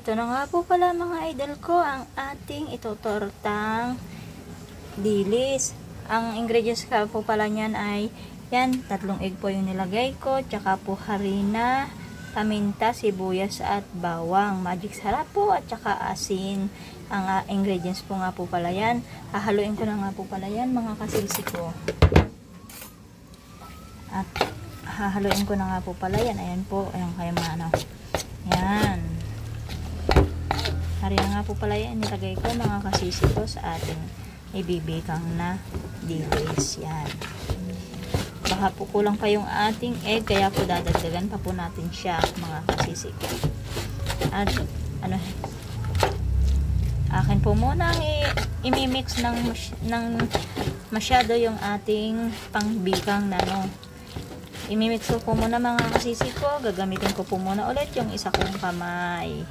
Ito na nga po pala mga idol ko ang ating itotortang dilis. Ang ingredients ka po pala niyan ay yan, 3 egg po yung nilagay ko, tsaka po harina, paminta, sibuyas at bawang, magic sarap po at tsaka asin. Ang ingredients po nga po pala yan. Hahaluin ko na nga po pala yan mga kasisi ko. At hahaluin ko na nga po pala yan. Ayan po, ayan kayo mga ano. Yan. Harina nga po pala yan, nilagay ko mga kasisi ko sa ating ibibikang na dilis. Yan. Baka po kulang pa yung ating egg, kaya po dadagdagan pa po natin siya mga kasisi ko. At ano, akin po muna imimix ng masyado yung ating pangbikang na no. Imimix ko po muna mga kasisi ko. Gagamitin ko po muna ulit yung isa kong kamay.